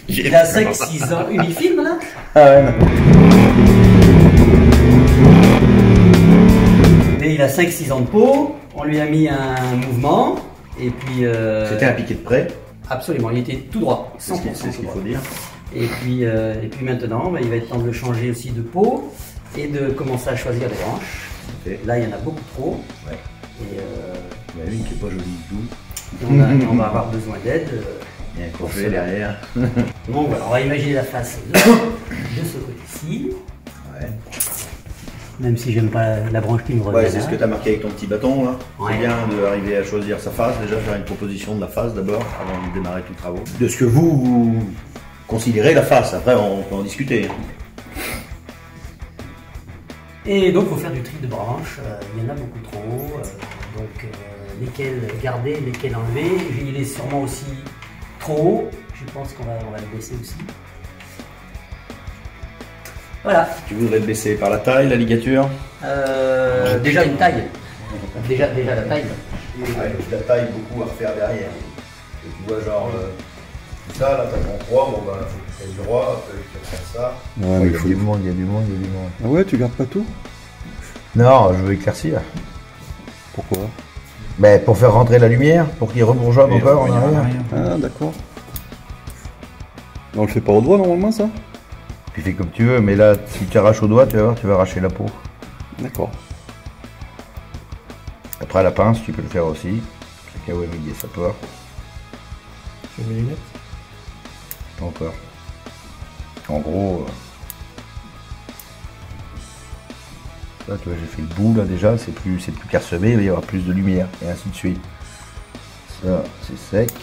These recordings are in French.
Il a 5-6 ans. Il filme là? Ah ouais, non. Mais il a 5-6 ans de peau. On lui a mis un mouvement. Et puis. C'était un piqué de près. Absolument, il était tout droit. C'est ce qu'il faut dire. Et puis maintenant, il va être temps de changer aussi de peau et de commencer à choisir les branches. Okay. Là, il y en a beaucoup trop. Ouais. Et il y en a une qui n'est pas jolie du tout. On va avoir besoin d'aide. Il y a un crochet derrière. Donc voilà, on va imaginer la face de ce côté-ci. Ouais. Même si j'aime pas la branche qui me revient. Ouais, c'est ce que tu as marqué avec ton petit bâton là. Ouais. C'est bien d'arriver à choisir sa face, déjà faire une proposition de la face d'abord, avant de démarrer tous les travaux. De ce que vous considérez la face, après on peut en discuter. Et donc il faut faire du tri de branches, il y en a beaucoup trop, lesquelles garder, lesquelles enlever. Il est sûrement aussi trop haut, je pense qu'on va le baisser aussi. Voilà. Tu voudrais te baisser par la taille, la ligature? Déjà une taille. Déjà la taille. Ouais, la taille beaucoup à refaire derrière. Et tu vois genre ça, là t'as ton droit, bon bah faut que tu fasses droit, après tu vas faire ça. Ouais, mais il y a du monde, il y a du monde. Ah ouais, tu gardes pas tout? Non, je veux éclaircir. Pourquoi? Ben, pour faire rentrer la lumière, pour qu'il rebourgeoie encore en arrière. Ah d'accord. On le fait pas au doigt normalement ça? Tu fais comme tu veux, mais là, si tu arraches au doigt, tu vas voir, tu vas arracher la peau. D'accord. Après, à la pince, tu peux le faire aussi. Chacun où Emily sa peur. Tu mets mes lunettes? Pas encore. En gros, là, tu vois, j'ai fait le bout, là, déjà, c'est plus clairsemé, il va y avoir plus de lumière, et ainsi de suite. Ça, c'est sec.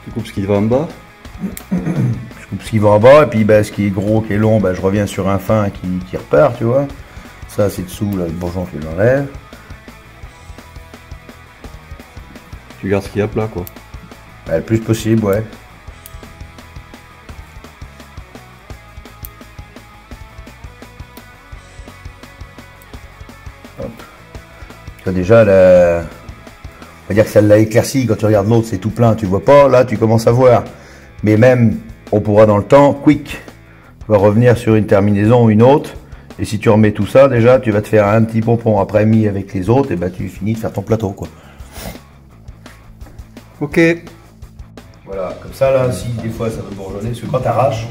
Tu coupes ce qui va en bas? Je coupe ce qui va en bas, et puis bah, ce qui est gros, qui est long, bah, je reviens sur un fin qui repart, tu vois. Ça, c'est dessous, là, le bourgeon, je l'enlève. Tu gardes ce qui est à plat quoi. Bah, le plus possible, ouais. Hop. Tu vois déjà, on va dire que ça l'a éclairci. Quand tu regardes l'autre, c'est tout plein, tu vois pas. Là, tu commences à voir. Mais même, on pourra dans le temps, quick, tu vas revenir sur une terminaison ou une autre. Et si tu remets tout ça, déjà, tu vas te faire un petit pompon après mis avec les autres, et ben tu finis de faire ton plateau, quoi. Ok. Voilà, comme ça, là, si des fois ça veut bourgeonner, parce que quand tu arraches,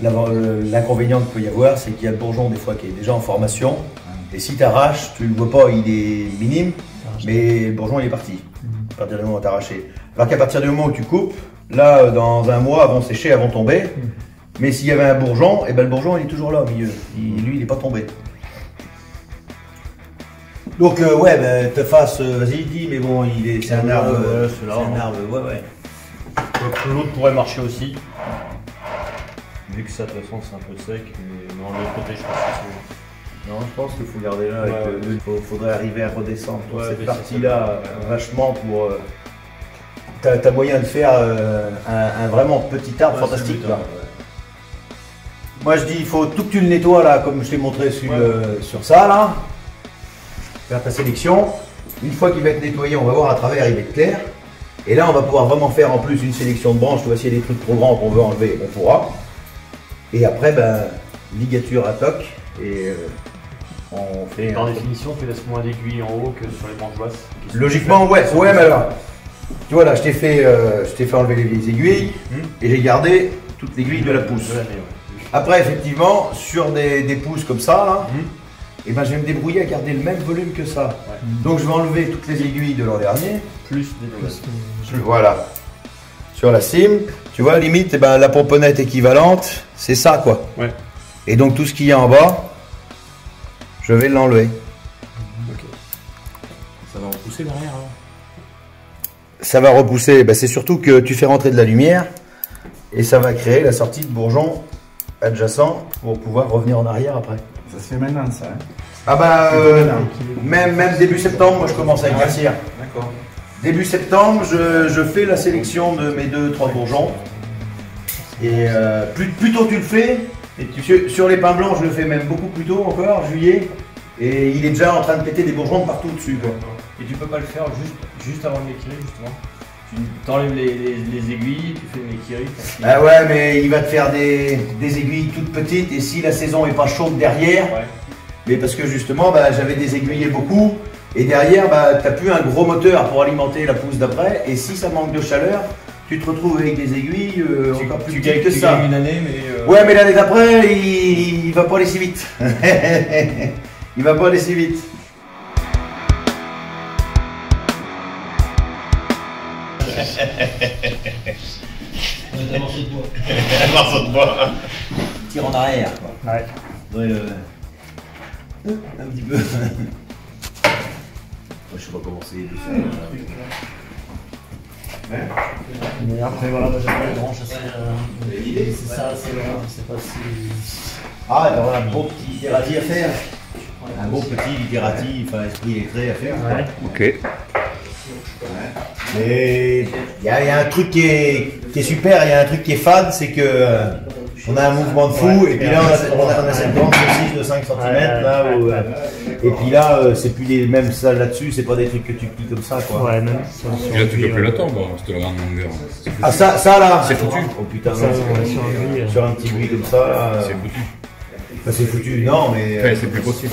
l'inconvénient qu'il peut y avoir, c'est qu'il y a le bourgeon des fois qui est déjà en formation. Et si tu arraches, tu le vois pas, il est minime, mais le bourgeon il est parti. À partir du moment où tu as arraché. Alors qu'à partir du moment où tu coupes, là, dans un mois, elles vont sécher, elles vont tomber. Mais s'il y avait un bourgeon, et ben le bourgeon il est toujours là au milieu. Lui, il n'est pas tombé. Donc ouais, ben, te fasse, vas-y, dis, mais bon, c'est un arbre, c'est un arbre, ouais. L'autre pourrait marcher aussi. Vu que ça, de toute façon, c'est un peu sec, mais non, de l'autre côté, je pense que c'est... Non, je pense qu'il faut garder là, Ouais, il faudrait arriver à redescendre Ouais, cette mais partie-là c'est ça. vachement pour... T'as moyen de faire un vraiment petit arbre Ouais, fantastique. c'est le Là. but, ouais. Moi je dis, il faut tout que tu le nettoies là, comme je t'ai montré sur ça là. Faire ta sélection. Une fois qu'il va être nettoyé, on va voir à travers, il va être clair. Et là, on va pouvoir vraiment faire en plus une sélection de branches. Tu vois, s'il y a des trucs trop grands qu'on veut enlever, on pourra. Et après, ben, ligature à toc. Et on fait. Par définition, tu laisses moins d'aiguilles en haut que sur les branches basses. Logiquement, ouais, mais alors. Tu vois, là, je t'ai fait enlever les aiguilles. Et j'ai gardé toute l'aiguille de la pousse. Après, effectivement, sur des pousses comme ça, là, et ben, je vais me débrouiller à garder le même volume que ça. Ouais. Donc, je vais enlever toutes les aiguilles de l'an dernier. Plus des nouvelles. Voilà. Sur la cime, tu vois, limite, eh ben, la pomponnette équivalente, c'est ça, quoi. Ouais. Et donc, tout ce qu'il y a en bas, je vais l'enlever. Ok. Ça va repousser derrière, alors. Ça va repousser. Ben, c'est surtout que tu fais rentrer de la lumière et ça va créer la sortie de bourgeon adjacent pour pouvoir revenir en arrière après. Ça se fait maintenant, ça. Hein. Ah bah, même début septembre, moi je commence à éclaircir. D'accord. Début septembre, je fais la sélection de mes 2-3 bourgeons. Et plus tôt tu le fais, et sur les pins blancs, je le fais même beaucoup plus tôt encore, juillet. Et il est déjà en train de péter des bourgeons de partout dessus, quoi. Et tu peux pas le faire juste avant de l'équiller, justement. Tu t'enlèves les aiguilles, tu fais une équillerie. Ah ouais, mais il va te faire des aiguilles toutes petites, et si la saison est pas chaude derrière, Ouais. mais parce que justement, bah, j'avais désaiguillé beaucoup, et derrière, bah, t'as plus un gros moteur pour alimenter la pousse d'après, et si ça manque de chaleur, tu te retrouves avec des aiguilles encore plus petites que ça. Gagnes une année, mais. Ouais, mais l'année d'après, il va pas aller si vite. Il va pas aller si vite. Un morceau de bois. Un morceau de bois. Tire en arrière, quoi. Ouais. Ouais, un petit peu. Moi, je sais pas comment c'est de faire. Mais après, voilà, moi j'aime pas les branches assez. C'est ça, c'est pas si. Ah, il y aura un beau petit littératif à faire. Un beau petit littératif, enfin esprit lettré à faire. Ouais. Ok. Mais il y a un truc qui est super, il y a un truc qui est fade, c'est que on a un mouvement de fou, et puis là on a cette bande aussi de 5 cm là, et puis là c'est plus les mêmes salles là-dessus, c'est pas des trucs que tu plies comme ça, quoi. Ouais, même. Et là, tu peux plus l'attendre, c'était la grande longueur. Ah ça là, C'est foutu. Oh putain, Ça, non, ouais, sur un gris, sur un petit bruit comme ça, là, C'est foutu. bah, c'est foutu, non mais Ouais, c'est plus possible.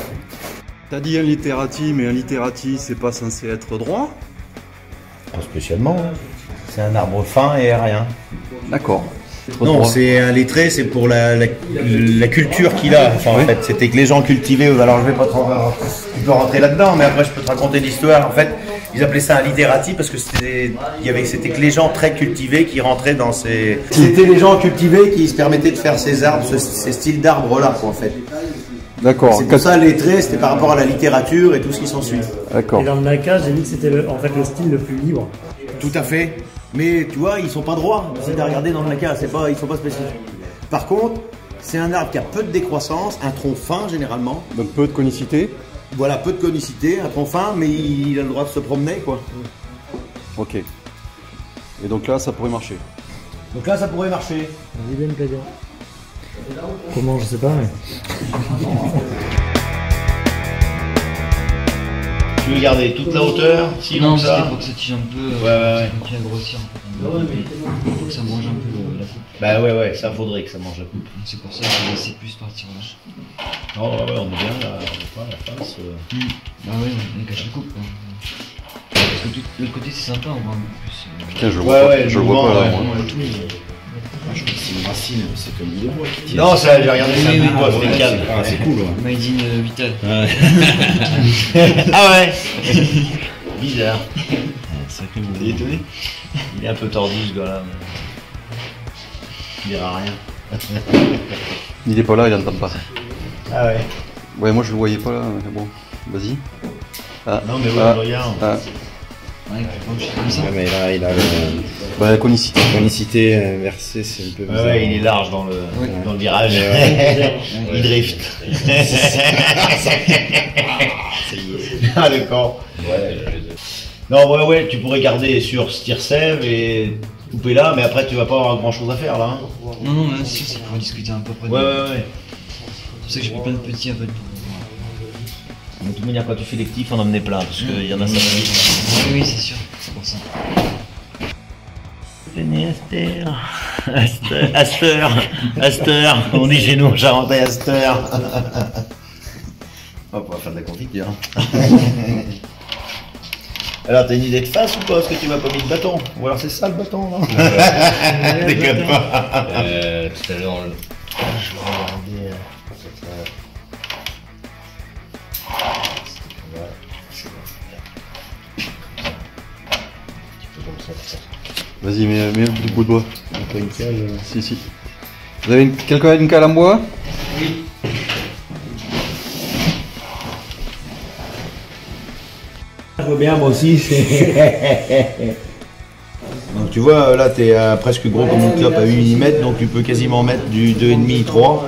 T'as dit un littératif, mais un littératif, c'est pas censé être droit. pas spécialement, hein. C'est un arbre fin et aérien. D'accord. Non, c'est un lettré, c'est pour la culture qu'il a. Enfin, en fait, c'était que les gens cultivaient. Alors, je vais pas trop. Tu peux rentrer là-dedans, mais après, je peux te raconter l'histoire. En fait, ils appelaient ça un littératif parce que c'était que les gens très cultivés qui rentraient dans ces. C'était les gens cultivés qui se permettaient de faire ces arbres, ces styles d'arbres-là, quoi, en fait. D'accord. C'est pour ça, lettré, c'était par rapport à la littérature et tout ce qui s'ensuit. D'accord. Et dans le NACA, j'ai dit que c'était en fait le style le plus libre. Tout à fait. Mais tu vois, ils sont pas droits. Si tu as regardé dans le NACA, ils sont pas spécifiques. Par contre, c'est un arbre qui a peu de décroissance, un tronc fin généralement. Donc peu de conicité. Voilà, peu de conicité, un tronc fin, mais il a le droit de se promener, quoi. Ok. Et donc là, ça pourrait marcher. Donc là, ça pourrait marcher. Vas-y, Ben, plaisir. Comment, je sais pas, mais. Tu veux garder toute la hauteur, sinon Non, ça. c'était pour que ça tire un peu, Ouais. continue à grossir. En fait. Il faut que ça mange un peu la coupe. Bah ouais, ça faudrait que ça mange la coupe. Donc c'est pour ça que j'ai laissé plus partir là. Oh ouais, on est bien là, on est pas à la face. Bah ouais, on cache la coupe. Quoi. Parce que tout l'autre côté c'est sympa, on voit un peu plus. Putain, je le vois pas, je le vois pas là. moi. C'est une racine, c'est comme du bois qui tient. Non, ça, j'ai regardé ça, Oui, du bois, oui, c'est calme. Ah, c'est cool, ouais. Made in Vital. Ah ouais. Bizarre. Sacré mon T'es étonné? Il est un peu tordu ce gars-là. Il dira rien. Il est pas là, il entend pas. Ah ouais. Ouais, moi je le voyais pas là, mais bon, vas-y. Ah, Non mais ouais, ah, regarde. ah. Ouais, faut pas comme ça. Ouais, mais là, il a le Bah, la conicité. tonicité inversée, c'est un peu bizarre. Ouais, il est large dans le virage. Il drift. Ah d'accord. Non ouais, tu pourrais garder sur ce tire-sève et couper là, mais après tu vas pas avoir grand chose à faire là. Hein. Non, mais c'est sûr, c'est pour discuter un peu près. Ouais. C'est pour ça que j'ai pris plein de petits en fait. De toute manière, quand tu fais des petits, faut en emmener plein parce qu'il y en a ça. Oui, c'est sûr, c'est pour ça. Venez Aster, on dit chez nous en Charentais Aster. On va faire de la confiture. Alors, t'as une idée de face ou pas? Est-ce que tu m'as pas mis de bâton? Ou alors c'est ça le bâton, non? Déconne pas. Tout à l'heure, je vais regarder. Vas-y, mets un petit bout de bois. Un peu une cale. Si. Vous avez quelqu'un a une cale en bois? Je vois bien, moi aussi, c'est. Donc Donc tu vois, là tu es presque gros comme une clope à 8 mm, donc tu peux quasiment mettre du 2,5, 3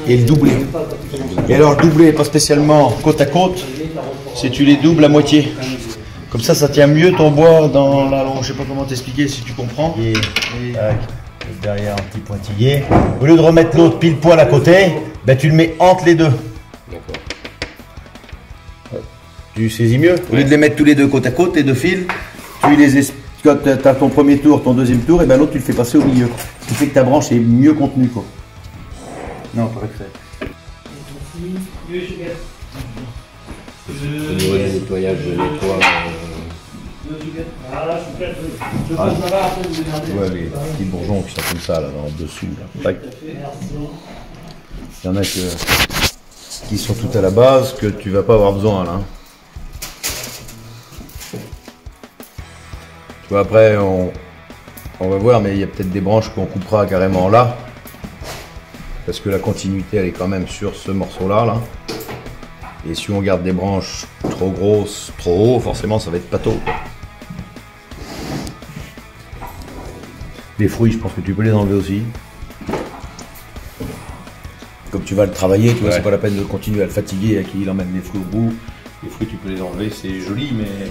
et le doubler. Et alors le doubler, pas spécialement côte à côte, c'est tu les doubles à moitié. Comme ça tient mieux ton bois dans la longe. Je sais pas comment t'expliquer si tu comprends. Et derrière un petit pointillé. Au lieu de remettre l'autre pile poil à côté, ben tu le mets entre les deux. D'accord. Tu saisis mieux. Au lieu de les mettre tous les deux côte à côte, tes deux fils, tu les quand tu as ton premier tour, ton deuxième tour, et ben l'autre tu le fais passer au milieu. Ce qui fait que ta branche est mieux contenue, quoi. Non, pas fait. Au niveau du nettoyage de l'étoile. Tu vois les petits bourgeons qui sont comme ça, là, dans le dessous. Là. Tac. Il y en a qui sont tout à la base, que tu vas pas avoir besoin, là. Tu vois, après, on va voir, mais il y a peut-être des branches qu'on coupera carrément là. Parce que la continuité, elle est quand même sur ce morceau-là, là. Et si on garde des branches trop grosses, trop haut, forcément ça va être pâteau. Les fruits, je pense que tu peux les enlever aussi. Comme tu vas le travailler, tu vois, c'est pas la peine de continuer à le fatiguer, à qu'il emmène les fruits au bout. Les fruits, tu peux les enlever, c'est joli, mais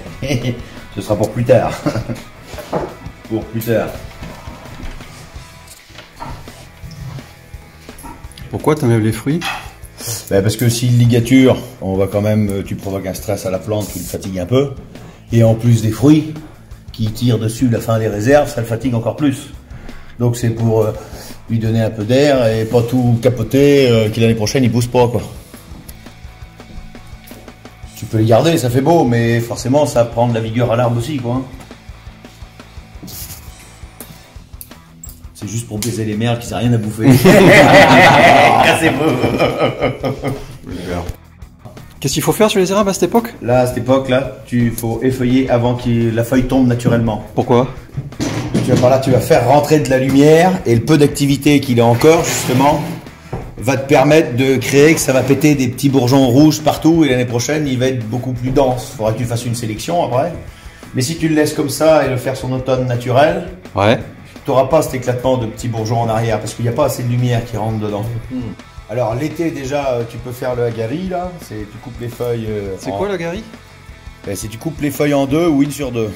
ce sera pour plus tard. Pour plus tard. Pourquoi tu enlèves les fruits? Ben parce que s'il ligature, on va quand même, tu provoques un stress à la plante, tu le fatigues un peu. Et en plus des fruits qui tirent dessus la fin des réserves, ça le fatigue encore plus. Donc c'est pour lui donner un peu d'air et pas tout capoter, que l'année prochaine il pousse pas, quoi. Tu peux les garder, ça fait beau, mais forcément ça prend de la vigueur à l'arbre aussi, quoi. C'est juste pour baiser les merles qui n'ont rien à bouffer. Cassez-vous. Qu'est-ce qu'il faut faire sur les érables à cette époque? Là, à cette époque-là, tu faut effeuiller avant que la feuille tombe naturellement. Pourquoi? Par là, tu vas faire rentrer de la lumière et le peu d'activité qu'il a encore, justement, va te permettre de créer que ça va péter des petits bourgeons rouges partout et l'année prochaine, il va être beaucoup plus dense. Il faudra que tu fasses une sélection après. Mais si tu le laisses comme ça et le faire son automne naturel, Ouais. tu n'auras pas cet éclatement de petits bourgeons en arrière parce qu'il n'y a pas assez de lumière qui rentre dedans. Alors l'été déjà, tu peux faire le hagari là, tu coupes les feuilles. C'est quoi l'agari? Ben, c'est tu coupes les feuilles en deux ou une sur deux.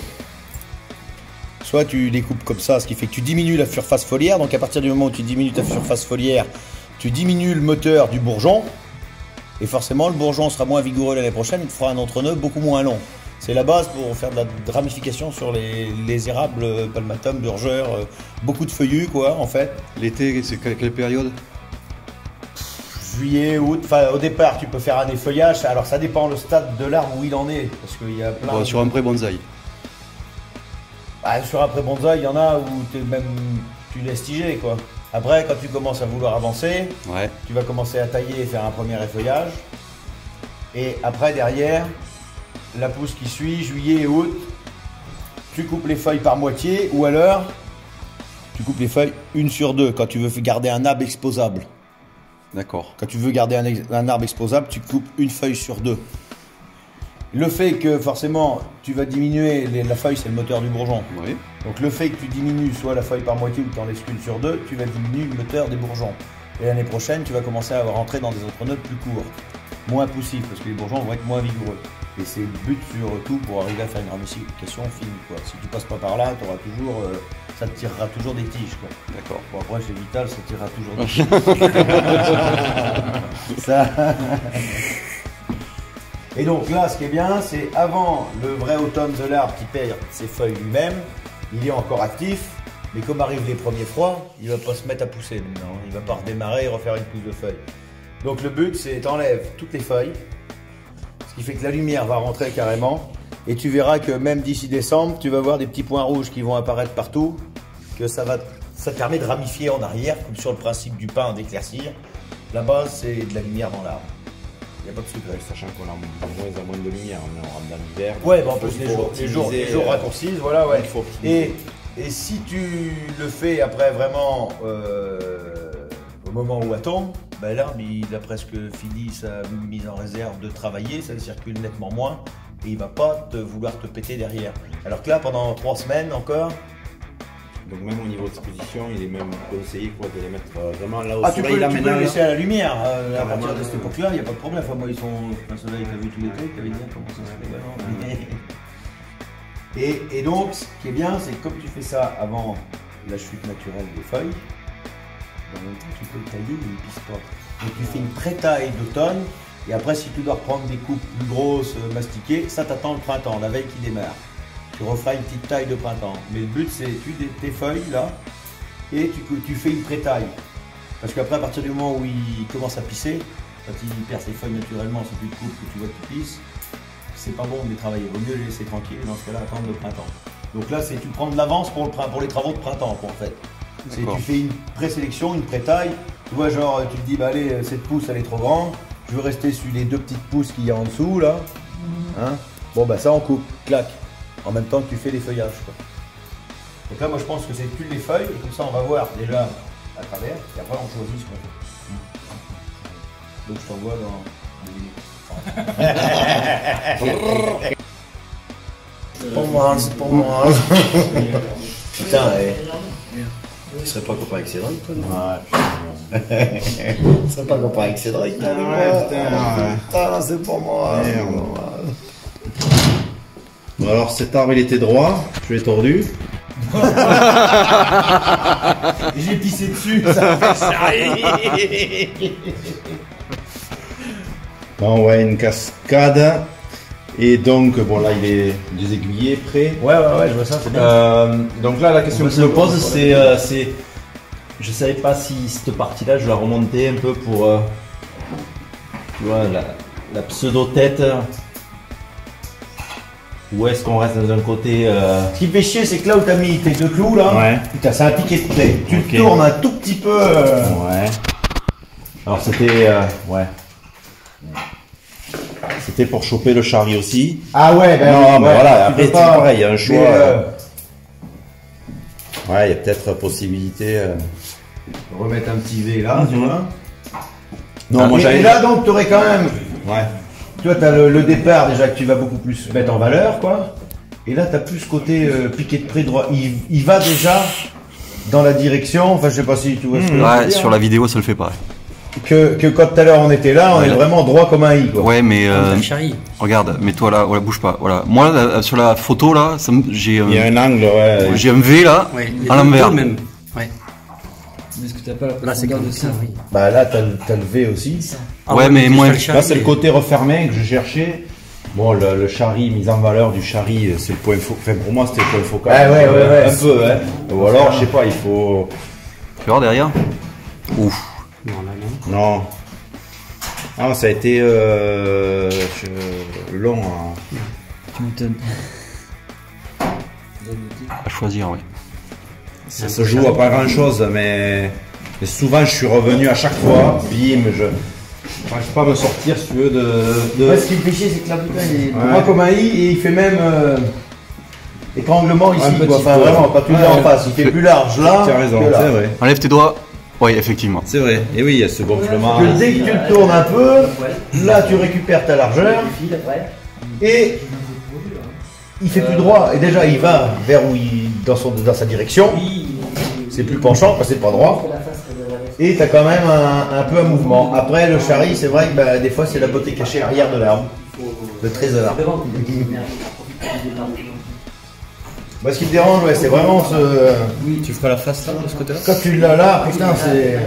Soit tu les coupes comme ça, ce qui fait que tu diminues la surface foliaire. Donc à partir du moment où tu diminues ta surface foliaire, tu diminues le moteur du bourgeon. Et forcément, le bourgeon sera moins vigoureux l'année prochaine, il te fera un entre-nœud beaucoup moins long. C'est la base pour faire de la ramification sur les érables, palmatum, burgeur, beaucoup de feuillus quoi en fait. L'été, c'est quelle période? Juillet, août, enfin au départ tu peux faire un effeuillage, alors ça dépend le stade de l'arbre où il en est. Parce qu'il y a plein Sur un pré bonsaï. Ah, sur un pré bonsaï, il y en a où tu laisses tiger quoi. Après, quand tu commences à vouloir avancer, Ouais. tu vas commencer à tailler et faire un premier effeuillage. Et après, derrière, la pousse qui suit, juillet et août, tu coupes les feuilles par moitié ou alors tu coupes les feuilles une sur deux quand tu veux garder un arbre exposable. D'accord. Quand tu veux garder un arbre exposable, tu coupes une feuille sur deux. Le fait que forcément tu vas diminuer, la feuille c'est le moteur du bourgeon. Oui. Donc le fait que tu diminues soit la feuille par moitié ou que tu en laisses qu'une sur deux, tu vas diminuer le moteur des bourgeons. Et l'année prochaine, tu vas commencer à rentrer dans des entre-nœuds plus courts, moins poussifs, parce que les bourgeons vont être moins vigoureux. Et c'est le but sur tout pour arriver à faire une ramification fine, quoi. Si tu passes pas par là, tu auras toujours, ça te tirera toujours des tiges, quoi. D'accord. Bon, après chez Vital, ça tirera toujours des tiges. Ça... Et donc là, ce qui est bien, c'est avant le vrai automne de l'arbre qui perd ses feuilles lui-même, il est encore actif, mais comme arrivent les premiers froids, il va pas se mettre à pousser maintenant. Il va pas redémarrer et refaire une pousse de feuilles. Donc le but, c'est t'enlèves toutes les feuilles, ce qui fait que la lumière va rentrer carrément, et tu verras que même d'ici décembre, tu vas voir des petits points rouges qui vont apparaître partout, que ça te permet de ramifier en arrière, comme sur le principe du pain d'éclaircir. La base, c'est de la lumière dans l'arbre. Il n'y a pas de secret. Sachant qu'on a de moins en moins de lumière, on est en rentre dans l'hiver. Ouais, bah en plus les jours raccourcissent, voilà, ouais. Il faut Et si tu le fais après vraiment au moment où elle tombe, bah, l'arbre il a presque fini sa mise en réserve de travailler, ça circule nettement moins et il va pas vouloir te péter derrière. Alors que là, pendant 3 semaines encore, Donc même au niveau d'exposition, il est même conseillé quoi, de les mettre vraiment là au Ah, tu soleil. peux le laisser à la lumière. À Carrément, partir de cette époque-là, il n'y a pas de problème. Enfin, moi, ils sont. Un soleil, t'as vu tous les trucs, t'avais dit comment ça se fait maintenant. Et donc, ce qui est bien, c'est que comme tu fais ça avant la chute naturelle des feuilles, en même temps, tu peux le tailler, il ne pisse pas. Donc, tu fais une pré-taille d'automne. Et après, si tu dois reprendre des coupes plus grosses, mastiquées, ça t'attend le printemps, la veille qui démarre. Tu referas une petite taille de printemps. Mais le but, c'est tu tes feuilles là et tu fais une pré-taille. Parce qu'après, à partir du moment où il commence à pisser, quand il perd ses feuilles naturellement, c'est plus de coupe que tu vois qu'il pisse, c'est pas bon de les travailler. Il vaut mieux les laisser tranquilles dans ce cas-là, attendre le printemps. Donc là, c'est tu prends de l'avance pour les travaux de printemps, quoi, en fait. Tu fais une présélection, une pré-taille. Tu vois, genre, tu te dis, bah allez, cette pousse, elle est trop grande. Je veux rester sur les 2 petites pousses qu'il y a en dessous, là. Hein, bon, bah ça, on coupe, clac. En même temps que tu fais les feuillages, quoi. Donc là, moi, je pense que c'est tu les feuilles, et comme ça, on va voir déjà à travers, et après, on choisit ce qu'on fait. Donc, je t'envoie dans... C'est pour moi, c'est pour moi. Putain, tu serais pas copain avec Cédric, toi, non? Ouais. Tu serais pas copain avec Cédric, toi? Ouais, putain, c'est pour moi. Bon, alors cet arbre il était droit, je l'ai tordu. J'ai pissé dessus, ça fait ça. Bon, ouais, une cascade. Et donc, bon là il est désaiguillé, prêt. Ouais, je vois ça, c'est bien. Donc là la question que je me pose c'est, je savais pas si cette partie-là je la remontais un peu pour, tu vois, la pseudo-tête. Ou est-ce qu'on reste dans un côté... Ce qui fait chier, c'est que là où t'as mis tes 2 clous, là, ouais. putain, c'est un piquet de près. Tu le tournes un tout petit peu... Ouais. Alors c'était... ouais. C'était pour choper le charri aussi. Ah ouais, ben non, mais ouais, voilà, après c'est pas... pareil, il y a un choix. Mais ouais, il y a peut-être possibilité... remettre un petit V là, tu vois. Non, moi j'avais... Et là, donc, t'aurais quand même... Ouais. Tu vois, t'as le départ déjà que tu vas beaucoup plus mettre en valeur, quoi. Et là, t'as plus ce côté piqué de près droit. Il va déjà dans la direction, enfin, je sais pas si tu vois ce que je veux Ouais, dire, sur la vidéo, ça le fait pas. que quand tout à l'heure on était là, on est vraiment droit comme un i, quoi. Ouais, mais Comme Charry. regarde, mets-toi là, voilà, bouge pas. Voilà. Moi, sur la photo là, j'ai il y a un angle, ouais. j'ai un V là, Ouais, à l'envers. même. Ouais. Mais est-ce que t'as pas la Là, c'est profondeur comme de ça. ça? Oui. Bah là, t'as le V aussi. Ouais, mais moi, Là c'est le côté refermé que je cherchais. Bon, le charri, mise en valeur du charri, c'est le point focal. Enfin, pour moi, c'était le point focal. Ouais. Un peu, hein. Ou alors, je sais pas, il faut. tu vois derrière. Ouf. Non, là, non. Non. Ah, ça a été long. Hein. Tu m'étonnes. À choisir, ouais. Ça se joue à pas grand chose, mais souvent je suis revenu à chaque fois. Bim, je n'arrive pas à me sortir si tu veux de... Ouais, ce qui me fait chier, c'est que là, putain, il est droit comme un i et il fait même étranglement ici, Un petit quoi. Enfin, peu. vraiment, quand tu l'as en face, il fait plus large là. Tu as raison, que là. c'est vrai. Enlève tes doigts. Oui, effectivement. C'est vrai. Et oui, il y a ce gonflement. Que dès que tu le tournes un peu, là tu récupères ta largeur et il fait plus droit. Et déjà il va vers où dans sa direction. C'est plus penchant, parce que c'est pas droit. Et tu as quand même un peu un mouvement. Après le charri, c'est vrai que bah, des fois c'est la beauté cachée arrière de l'arbre. Le trésor. Bah, ce qui te dérange, ouais, c'est vraiment ce. Tu feras la face là, de ce côté-là? Quand tu l'as là, putain, c'est.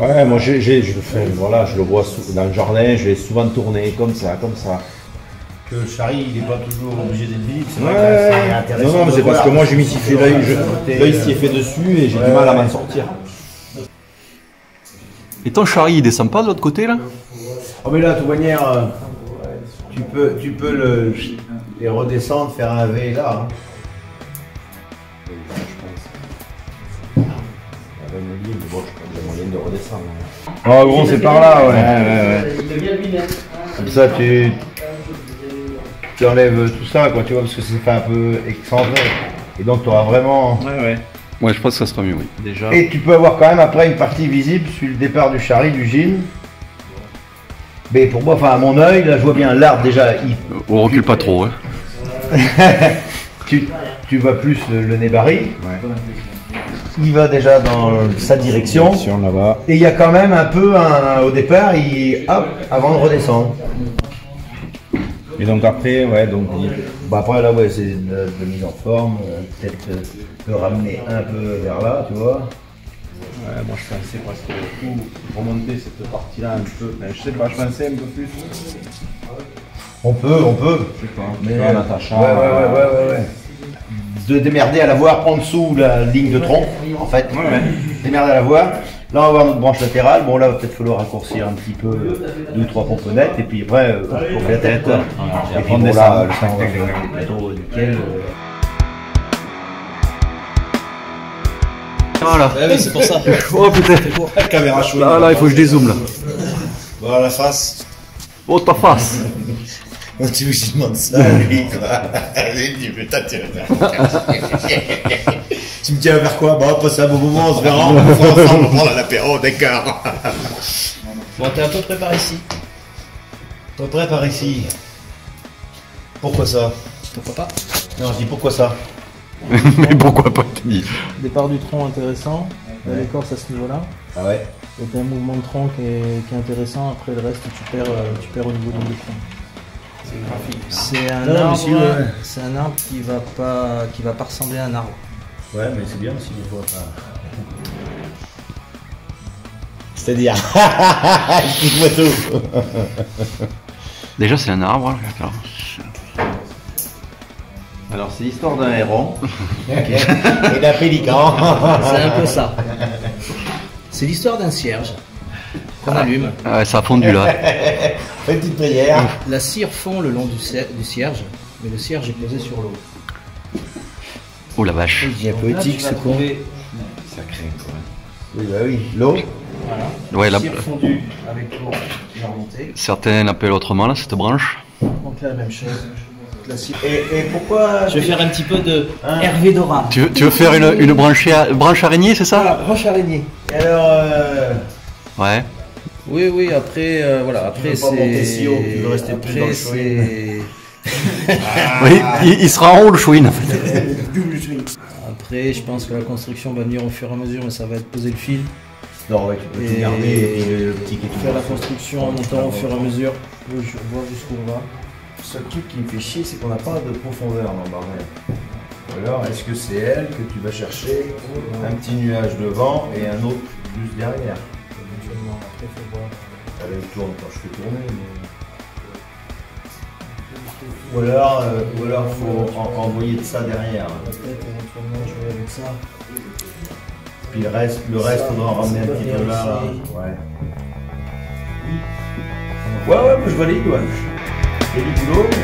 Ouais, moi je le fais, voilà, je le vois dans le jardin, je l'ai souvent tourné comme ça. Que le charri, il n'est pas toujours obligé d'être vide. C'est Ouais, vrai que c'est intéressant. non, mais c'est parce que moi j'ai mis sifflé l'œil, côté, l'œil s'y est fait dessus et j'ai du mal à m'en sortir. Et ton charri, il descend pas de l'autre côté là? Oh, mais là, de toute manière, tu peux les redescendre, faire un V là. Hein. De redescendre. Oh, gros, c'est par là, ouais. Il devient lui-même. Comme ça, tu enlèves tout ça, quoi, tu vois, parce que c'est fait un peu excentré. Et donc, tu auras vraiment. Ouais, je pense que ça sera mieux, oui. Déjà. Et tu peux avoir quand même après une partie visible sur le départ du charri, du gîne. Mais pour moi, enfin, à mon œil, là, je vois bien l'arbre déjà. On recule pas trop, hein. Tu vois plus le nez barré. il va déjà dans sa direction. Là-bas. Et il y a quand même un peu, au départ, hop, avant de redescendre. Et donc après, ouais, donc. Bah après là, ouais, c'est de mise en forme. Peut-être de ramener un peu vers là, tu vois. Ouais, moi je pensais presque tout remonter cette partie-là un peu. Ben, je sais pas, je pensais un peu plus. On peut. Je sais pas, mais en attachant. Ouais. De démerder à la voir en dessous la ligne de tronc, en fait. Ouais. Démerder à la voir. Là, on va voir notre branche latérale. Bon, là, il va peut-être falloir raccourcir un petit peu 2 ou 3 pomponnettes. Et puis après, on fait la tête. Et puis bon, là, le sang, on va faire des plateaux nickel. Voilà. Ouais, c'est pour ça. Oh putain. La caméra chouette. Là, il faut que je dézoome là. Voilà la face. Oh, ta face. Tu veux que je demande ça à lui, quoi. Allez, dis, putain, tu me dis à faire quoi? Bah, on va passer un bon moment, on se verra, on va faire ensemble, on prend l'apéro, d'accord. Bon, t'es un peu près par ici. T'es prêt par ici? Pourquoi ça? Pourquoi pas? Non, je dis pourquoi ça? Mais pourquoi pas, Tony? Départ du tronc intéressant, l'écorce à ce niveau-là. Ah ouais. Et t'as un mouvement de tronc qui est intéressant, après le reste tu perds au niveau du tronc. C'est un Non, arbre, mais si, ouais. c'est un arbre qui va pas ressembler à un arbre. Ouais, mais c'est bien aussi, des fois. C'est-à-dire, explique-moi tout. Déjà, c'est un arbre, d'accord. Alors, c'est l'histoire d'un héron. Et d'un pélican. C'est un peu ça. C'est l'histoire d'un cierge qu'on allume. Ah ouais, ça a fondu là. Fais une petite prière. La cire fond le long du cierge, mais le cierge est posé sur l'eau. Oh la vache. Il est poétique ce con. Ça craint, quoi. Oui, bah oui. L'eau. Ouais, là, Cire fondue avec l'eau qui va remonter. certains l'appellent autrement là, cette branche. Donc là la même chose. La cire. Et pourquoi. Je vais faire un petit peu de. Hervé Dora. Tu veux faire une branche araignée, c'est Voilà, ça? branche araignée. Et alors. Ouais. Oui, après, voilà, après veux pas monter si haut, tu veux rester après, plus dans le c'est- Oui, il sera en haut le chouine en fait. Après, je pense que la construction va venir au fur et à mesure, mais ça va être poser le fil. Non, ouais, tu peux tout Et- garder. Et puis le petit qui est tout Faire la construction en montant au fur et à mesure. Je vois jusqu'où on va. Le seul truc qui me fait chier, c'est qu'on n'a pas de profondeur dans le barrel. Ou alors, est-ce que c'est elle que tu vas chercher un petit nuage devant et un autre juste derrière? Éventuellement, après, il faut voir. Elle tourne quand je fais tourner. Ou alors, faut envoyer de ça derrière. Peut-être éventuellement jouer avec ça. Puis le reste, faudra en ramener un petit peu là. Ouais. Ouais, moi je valide, ouais. C'est du boulot, mais.